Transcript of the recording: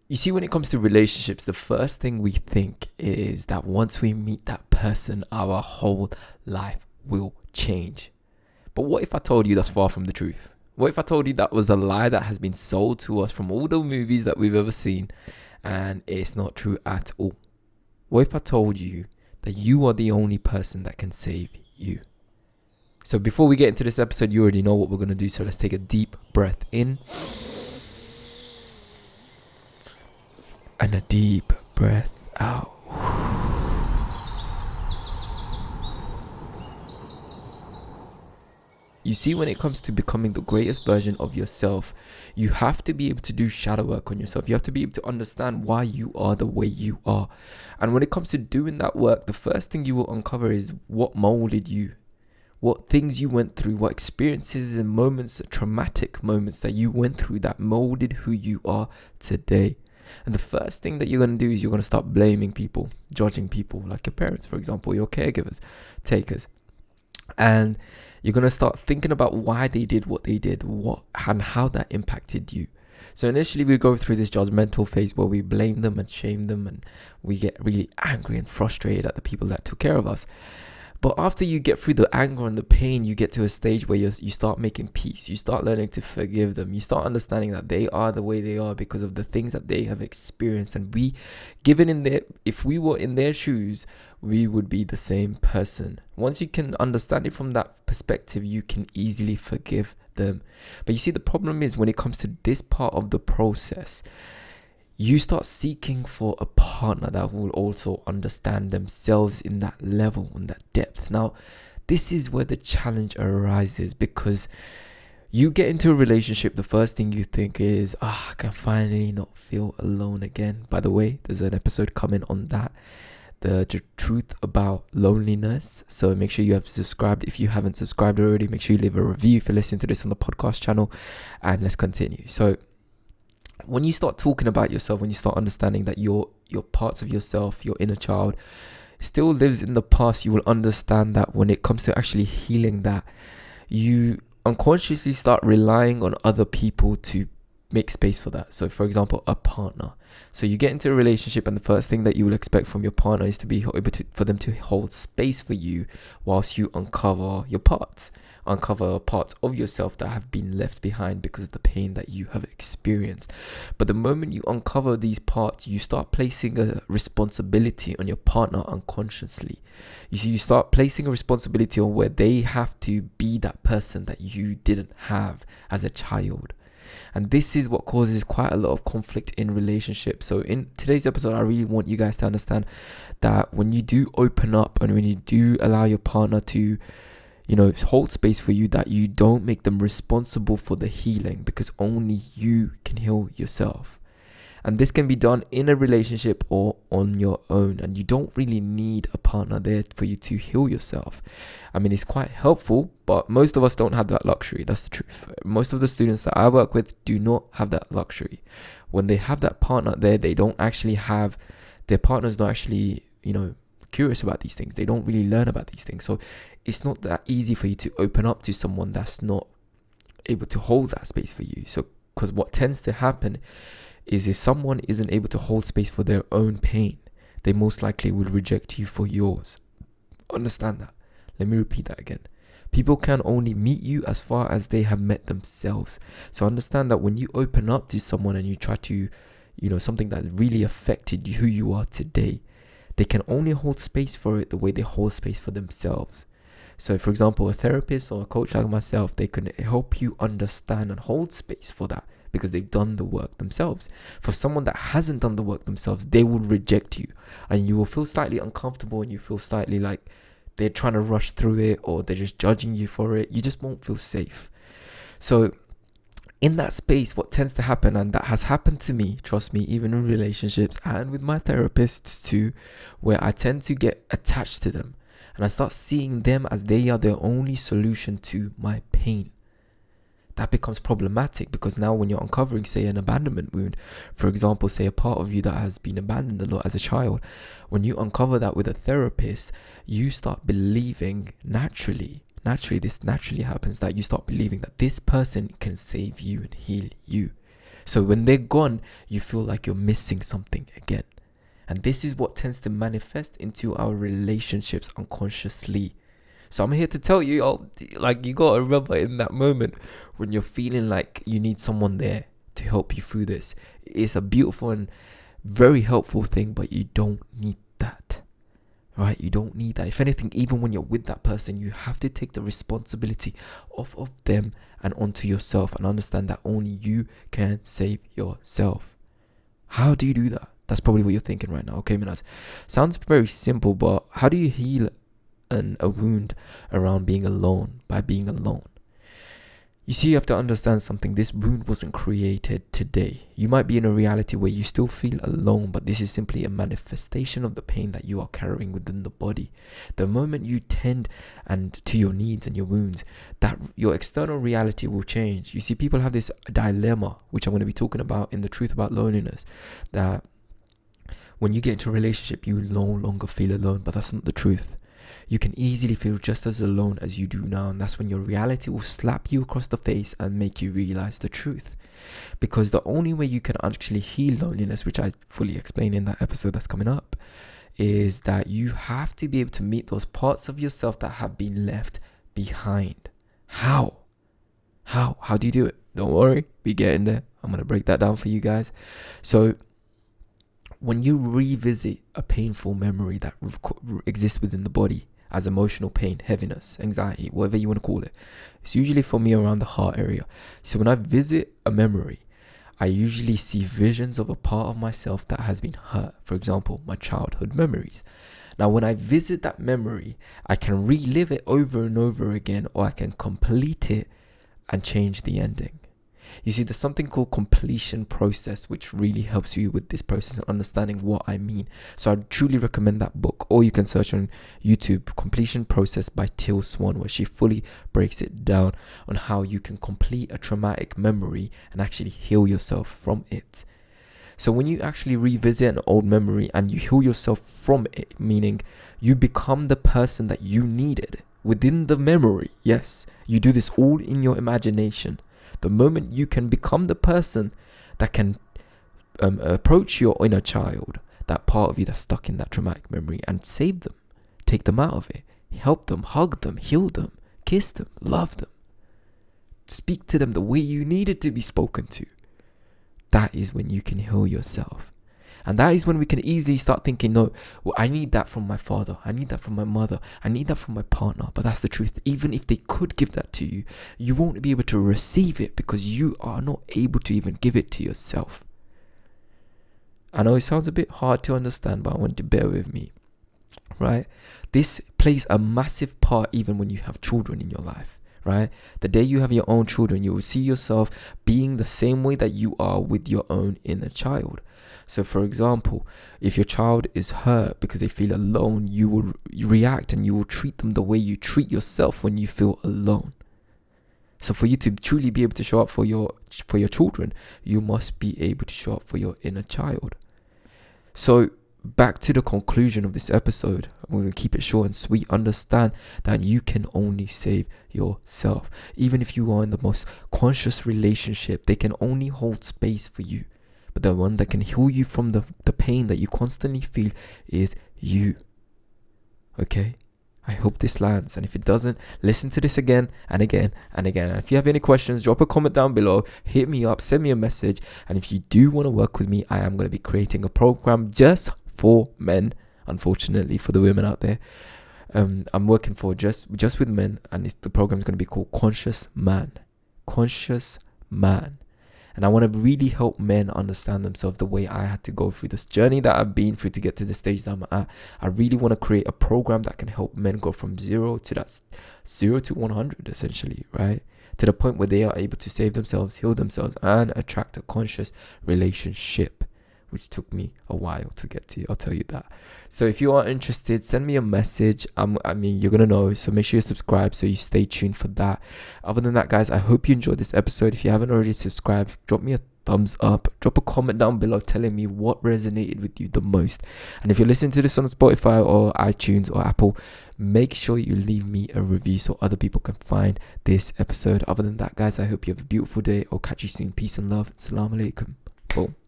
You see, when it comes to relationships, the first thing we think is that once we meet that person, our whole life will change. But what if I told you that's far from the truth? What if I told you that was a lie that has been sold to us from all the movies that we've ever seen and it's not true at all? What if I told you that you are the only person that can save you? So before we get into this episode, you already know what we're going to do. So let's take a deep breath in and a deep breath out. You see, when it comes to becoming the greatest version of yourself, you have to be able to do shadow work on yourself. You have to be able to understand why you are the way you are. And when it comes to doing that work, the first thing you will uncover is what molded you. What things you went through, what experiences and moments, traumatic moments that you went through that molded who you are today. And the first thing that you're going to do is you're going to start blaming people, judging people, like your parents, for example, your caregivers, takers. And you're going to start thinking about why they did what they did, what and how that impacted you. So initially we go through this judgmental phase where we blame them and shame them, and we get really angry and frustrated at the people that took care of us. But after you get through the anger and the pain, you get to a stage where you start making peace. You start learning to forgive them. You start understanding that they are the way they are because of the things that they have experienced. And if we were in their shoes, we would be the same person. Once you can understand it from that perspective, you can easily forgive them. But you see, the problem is when it comes to this part of the process, you start seeking for a partner that will also understand themselves in that level, in that depth. Now, this is where the challenge arises, because you get into a relationship, the first thing you think is, I can finally not feel alone again. By the way, there's an episode coming on that, the truth about loneliness. So make sure you have subscribed. If you haven't subscribed already, make sure you leave a review if you're listening to this on the podcast channel, and let's continue. So when you start talking about yourself, when you start understanding that your parts of yourself, your inner child, still lives in the past, you will understand that when it comes to actually healing that, you unconsciously start relying on other people to make space for that. So for example, a partner. So you get into a relationship, and the first thing that you will expect from your partner is to be able to, for them to hold space for you whilst you uncover parts of yourself that have been left behind because of the pain that you have experienced. But the moment you uncover these parts, you start placing a responsibility on your partner unconsciously. You see, you start placing a responsibility on where they have to be that person that you didn't have as a child. And this is what causes quite a lot of conflict in relationships. So in today's episode, I really want you guys to understand that when you do open up and when you do allow your partner to hold space for you, that you don't make them responsible for the healing, because only you can heal yourself. And this can be done in a relationship or on your own. And you don't really need a partner there for you to heal yourself. I mean, it's quite helpful, but most of us don't have that luxury. That's the truth. Most of the students that I work with do not have that luxury. When they have that partner there, their partner's not actually, curious about these things. They don't really learn about these things. So it's not that easy for you to open up to someone that's not able to hold that space for you. So, because what tends to happen is if someone isn't able to hold space for their own pain, they most likely will reject you for yours. Understand that. Let me repeat that again. People can only meet you as far as they have met themselves. So understand that when you open up to someone and you try to, something that really affected who you are today, they can only hold space for it the way they hold space for themselves. So for example, a therapist or a coach like myself, they can help you understand and hold space for that because they've done the work themselves. For someone that hasn't done the work themselves, they will reject you, and you will feel slightly uncomfortable, and you feel slightly like they're trying to rush through it, or they're just judging you for it. You just won't feel safe. So in that space, what tends to happen, and that has happened to me, trust me, even in relationships and with my therapists too, where I tend to get attached to them and I start seeing them as they are the only solution to my pain. That becomes problematic, because now when you're uncovering, say, an abandonment wound, for example, say a part of you that has been abandoned a lot as a child, when you uncover that with a therapist, you start believing naturally happens, that you start believing that this person can save you and heal you. So when they're gone, you feel like you're missing something again. And this is what tends to manifest into our relationships unconsciously. So I'm here to tell you, like, you gotta remember in that moment when you're feeling like you need someone there to help you through this. It's a beautiful and very helpful thing, but you don't need that. Right? You don't need that. If anything, even when you're with that person, you have to take the responsibility off of them and onto yourself, and understand that only you can save yourself. How do you do that? That's probably what you're thinking right now. Okay, Minhaz. Sounds very simple, but how do you heal a wound around being alone by being alone? You see, you have to understand something. This wound wasn't created today. You might be in a reality where you still feel alone, but this is simply a manifestation of the pain that you are carrying within the body. The moment you tend to your needs and your wounds, that your external reality will change. You see, people have this dilemma, which I'm going to be talking about in The Truth About Loneliness, that when you get into a relationship, you no longer feel alone, but that's not the truth. You can easily feel just as alone as you do now, and that's when your reality will slap you across the face and make you realize the truth. Because the only way you can actually heal loneliness, which I fully explain in that episode that's coming up, is that you have to be able to meet those parts of yourself that have been left behind. How do you do it? Don't worry, we get in there. I'm going to break that down for you guys. So when you revisit a painful memory that exists within the body as emotional pain, heaviness, anxiety, whatever you want to call it, it's usually for me around the heart area. So when I visit a memory, I usually see visions of a part of myself that has been hurt. For example, my childhood memories. Now, when I visit that memory, I can relive it over and over again, or I can complete it and change the ending. You see, there's something called completion process, which really helps you with this process and understanding what I mean. So I truly recommend that book, or you can search on YouTube, Completion Process by Teal Swan, where she fully breaks it down on how you can complete a traumatic memory and actually heal yourself from it. So when you actually revisit an old memory and you heal yourself from it, meaning you become the person that you needed within the memory. Yes, you do this all in your imagination. The moment you can become the person that can approach your inner child, that part of you that's stuck in that traumatic memory, and save them, take them out of it, help them, hug them, heal them, kiss them, love them, speak to them the way you needed to be spoken to, that is when you can heal yourself. And that is when we can easily start thinking, no, well, I need that from my father. I need that from my mother. I need that from my partner. But that's the truth. Even if they could give that to you, you won't be able to receive it because you are not able to even give it to yourself. I know it sounds a bit hard to understand, but I want you to bear with me, right? This plays a massive part even when you have children in your life, right? The day you have your own children, you will see yourself being the same way that you are with your own inner child. So for example, if your child is hurt because they feel alone, you will react and you will treat them the way you treat yourself when you feel alone. So for you to truly be able to show up for your children, you must be able to show up for your inner child. So back to the conclusion of this episode, I'm going to keep it short and sweet. Understand that you can only save yourself. Even if you are in the most conscious relationship, they can only hold space for you. But the one that can heal you from the pain that you constantly feel is you. Okay? I hope this lands. And if it doesn't, listen to this again and again and again. And if you have any questions, drop a comment down below. Hit me up. Send me a message. And if you do want to work with me, I am going to be creating a program just for men. Unfortunately, for the women out there. I'm working for just with men. And the program is going to be called Conscious Man. Conscious Man. And I want to really help men understand themselves the way I had to go through this journey that I've been through to get to the stage that I'm at. I really want to create a program that can help men go from 0 to 100, essentially, right? To the point where they are able to save themselves, heal themselves, and attract a conscious relationship, which took me a while to get to. I'll tell you that. So if you are interested, send me a message. You're going to know. So make sure you subscribe so you stay tuned for that. Other than that, guys, I hope you enjoyed this episode. If you haven't already subscribed, drop me a thumbs up, drop a comment down below telling me what resonated with you the most. And if you're listening to this on Spotify or iTunes or Apple, make sure you leave me a review so other people can find this episode. Other than that, guys, I hope you have a beautiful day. I'll catch you soon. Peace and love. Salamualaykum. Boom.